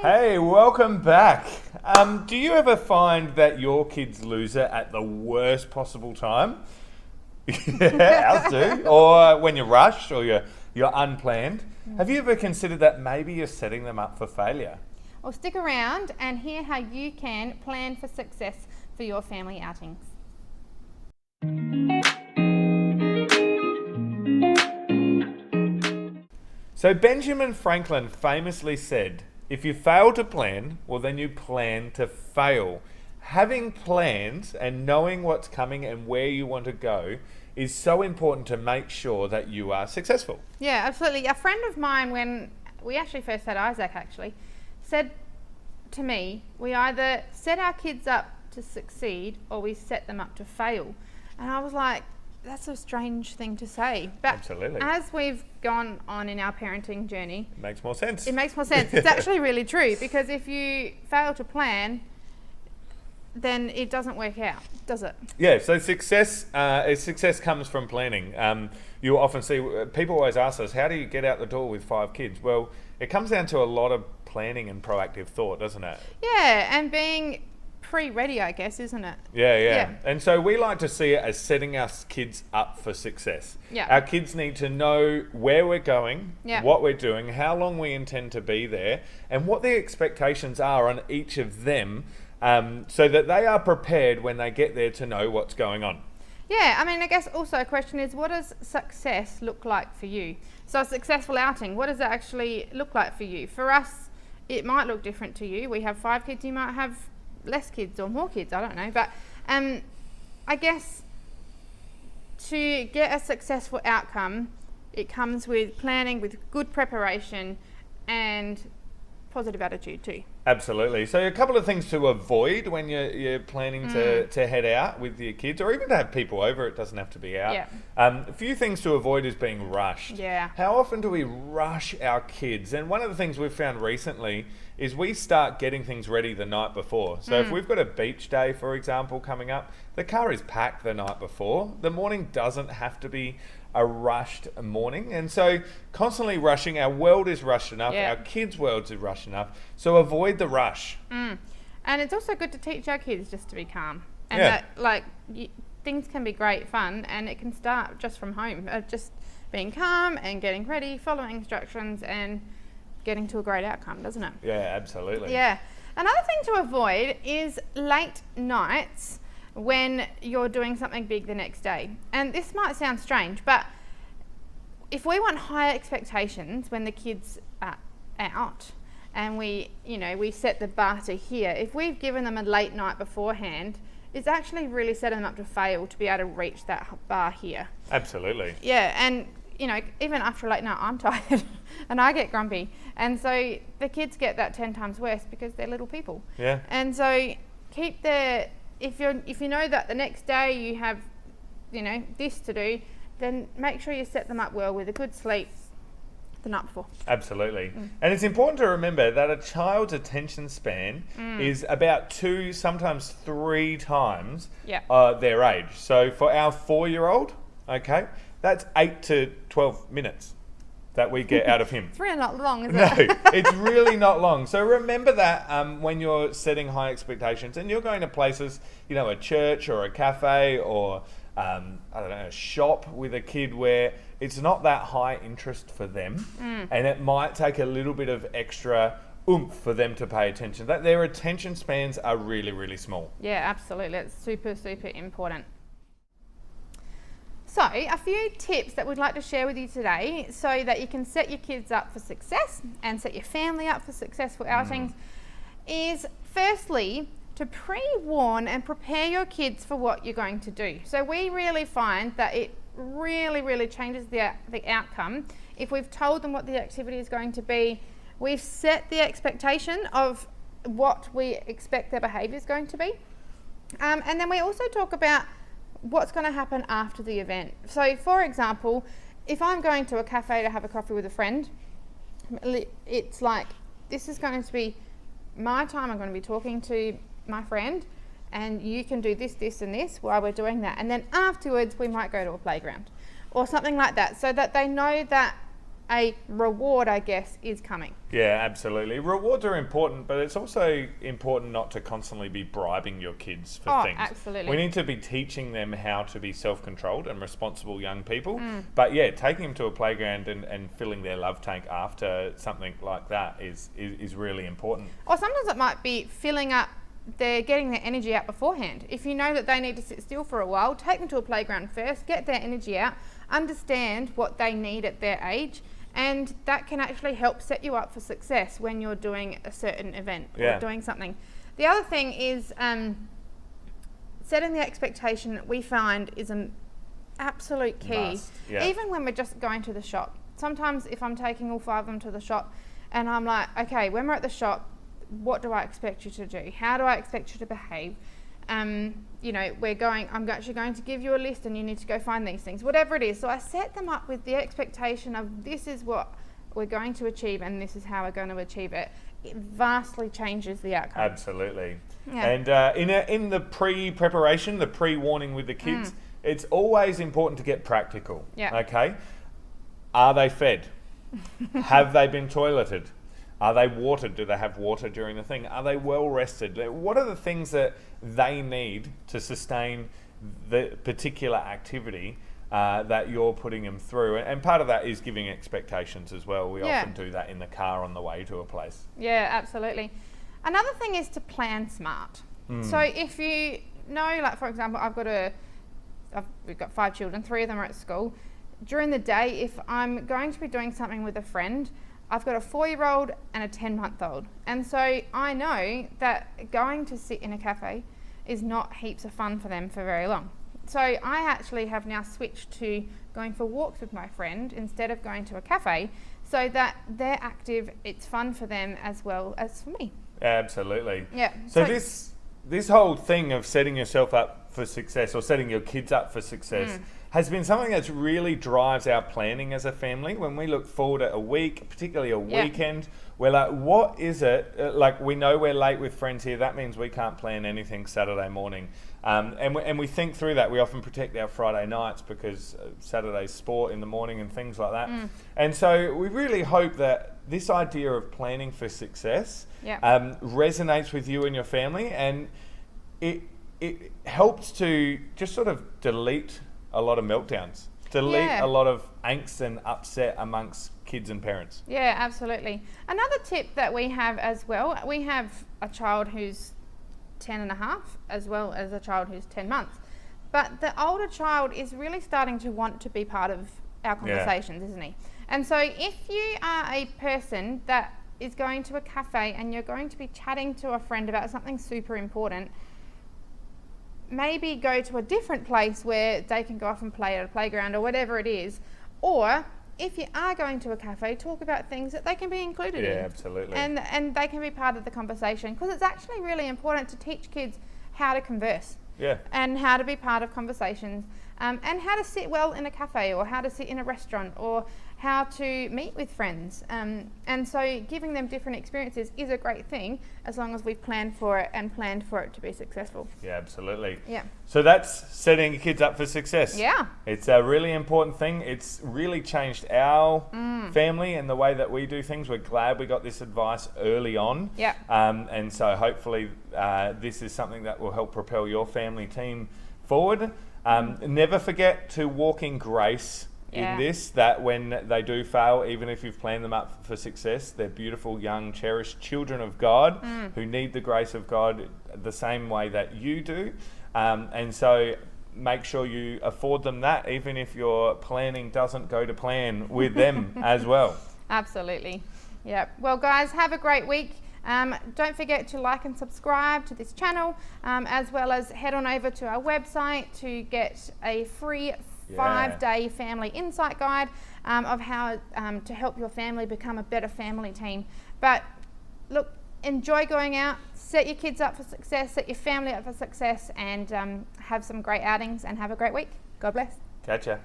Hey, welcome back. Do you ever find that your kids lose it at the worst possible time? Yeah, ours do. Or when you're rushed or you're unplanned. Have you ever considered that maybe you're setting them up for failure? Well, stick around and hear how you can plan for success for your family outings. So Benjamin Franklin famously said, if you fail to plan, well then you plan to fail. Having plans and knowing what's coming and where you want to go is so important to make sure that you are successful. Yeah, absolutely. A friend of mine, when we actually first had Isaac, said to me, we either set our kids up to succeed or we set them up to fail. And I was like, that's a strange thing to say. But Absolutely. as we've gone on in our parenting journey, It makes more sense. it makes more sense. It's actually really true, because if you fail to plan, then it doesn't work out, does it? Yeah, so success comes from planning. You'll often see, people always ask us, how do you get out the door with 5 kids? Well, it comes down to a lot of planning and proactive thought, doesn't it? Yeah, and being pre-ready, I guess, isn't it? Yeah. And so we like to see it as setting our kids up for success. Yeah. Our kids need to know where we're going, Yeah. what we're doing, how long we intend to be there, and what the expectations are on each of them, so that they are prepared when they get there to know what's going on. Yeah, I mean, I guess also a question is, what does success look like for you? So a successful outing, what does that actually look like for you? For us, it might look different to you. We have 5 kids, you might have less kids or more kids, I don't know. But I guess to get a successful outcome, it comes with planning, with good preparation and positive attitude too. Absolutely. So a couple of things to avoid when you're planning to head out with your kids, or even to have people over. It doesn't have to be out. Yeah. A few things to avoid is being rushed. Yeah. How often do we rush our kids? And one of the things we've found recently is we start getting things ready the night before. So if we've got a beach day, for example, coming up, the car is packed the night before. The morning doesn't have to be a rushed morning, and so constantly rushing. Our world is rushed enough. Yeah. Our kids' worlds is rushed enough. So avoid the rush. And it's also good to teach our kids just to be calm, and Yeah. that things can be great fun, and it can start just from home, just being calm and getting ready, following instructions, and getting to a great outcome, doesn't it? Yeah, absolutely. Yeah. Another thing to avoid is late nights when you're doing something big the next day. And this might sound strange, but if we want higher expectations when the kids are out and we set the bar to here, if we've given them a late night beforehand, it's actually really setting them up to fail to be able to reach that bar here. Absolutely. Yeah, and even after a late night, I'm tired and I get grumpy. And so the kids get that 10 times worse because they're little people. Yeah. And so if you know that the next day you have, this to do, then make sure you set them up well with a good sleep the night before. Absolutely. And it's important to remember that a child's attention span is about 2, sometimes 3 times their age. So for our 4-year-old, okay, that's 8 to 12 minutes that we get out of him. It's really not long, is No, it? it's really not long. So remember that when you're setting high expectations and you're going to places, a church or a cafe or a shop with a kid where it's not that high interest for them, and it might take a little bit of extra oomph for them to pay attention. That their attention spans are really, really small. Yeah, absolutely. It's super, super important. So, a few tips that we'd like to share with you today so that you can set your kids up for success and set your family up for successful outings is, firstly, to pre-warn and prepare your kids for what you're going to do. So we really find that it really, really changes the outcome if we've told them what the activity is going to be. We've set the expectation of what we expect their behaviour is going to be. And then we also talk about what's going to happen after the event. So, for example, if I'm going to a cafe to have a coffee with a friend, it's like, this is going to be my time. I'm going to be talking to my friend, and you can do this, this, and this while we're doing that. And then afterwards, we might go to a playground or something like that, so that they know that a reward, I guess, is coming. Yeah, absolutely. Rewards are important, but it's also important not to constantly be bribing your kids for things. Absolutely. We need to be teaching them how to be self-controlled and responsible young people. But yeah, taking them to a playground and filling their love tank after something like that is really important. Or sometimes it might be filling up, they're getting their energy out beforehand. If you know that they need to sit still for a while, take them to a playground first, get their energy out, understand what they need at their age, and that can actually help set you up for success when you're doing a certain event or doing something. The other thing is setting the expectation that we find is an absolute key. Even when we're just going to the shop. Sometimes if I'm taking all 5 of them to the shop and I'm like, okay, when we're at the shop, what do I expect you to do? How do I expect you to behave? You know, I'm actually going to give you a list and you need to go find these things, whatever it is. So I set them up with the expectation of this is what we're going to achieve and this is how we're going to achieve it. It vastly changes the outcome. Absolutely. Yeah. And in the pre-preparation, the pre-warning with the kids, it's always important to get practical. Yeah. Okay? Are they fed? Have they been toileted? Are they watered? Do they have water during the thing? Are they well rested? What are the things that they need to sustain the particular activity that you're putting them through? And part of that is giving expectations as well. We often do that in the car on the way to a place. Yeah, absolutely. Another thing is to plan smart. So if you know, like for example, we've got 5 children, 3 of them are at school. During the day, if I'm going to be doing something with a friend, I've got a 4-year-old and a 10-month-old. And so I know that going to sit in a cafe is not heaps of fun for them for very long. So I actually have now switched to going for walks with my friend instead of going to a cafe so that they're active, it's fun for them as well as for me. Absolutely. Yeah. So this whole thing of setting yourself up for success or setting your kids up for success has been something that really drives our planning as a family. When we look forward at a week, particularly a weekend, we're like, what is it? Like, we know we're late with friends here. That means we can't plan anything Saturday morning. And we think through that. We often protect our Friday nights because Saturday's sport in the morning and things like that. And so we really hope that this idea of planning for success resonates with you and your family, and it helps to just sort of delete a lot of meltdowns, a lot of angst and upset amongst kids and parents. Yeah, absolutely. Another tip that we have as well, we have a child who's 10 and a half as well as a child who's 10 months. But the older child is really starting to want to be part of our conversations, isn't he? And so if you are a person that is going to a cafe and you're going to be chatting to a friend about something super important, maybe go to a different place where they can go off and play at a playground or whatever it is. Or if you are going to a cafe, talk about things that they can be included in. Yeah, absolutely. And they can be part of the conversation, because it's actually really important to teach kids how to converse. Yeah. And how to be part of conversations, and how to sit well in a cafe or how to sit in a restaurant or how to meet with friends. And so giving them different experiences is a great thing as long as we've planned for it and planned for it to be successful. Yeah, absolutely. Yeah. So that's setting your kids up for success. Yeah. It's a really important thing. It's really changed our family and the way that we do things. We're glad we got this advice early on. Yeah. And so hopefully this is something that will help propel your family team forward. Never forget to walk in grace in this, that when they do fail, even if you've planned them up for success, they're beautiful, young, cherished children of God who need the grace of God the same way that you do. And so make sure you afford them that, even if your planning doesn't go to plan with them as well. Absolutely. Yeah. Well, guys, have a great week. Don't forget to like and subscribe to this channel, as well as head on over to our website to get a free 5-day family insight guide of how to help your family become a better family team. But look, enjoy going out, set your kids up for success, set your family up for success, and have some great outings and have a great week. God bless. Catch ya.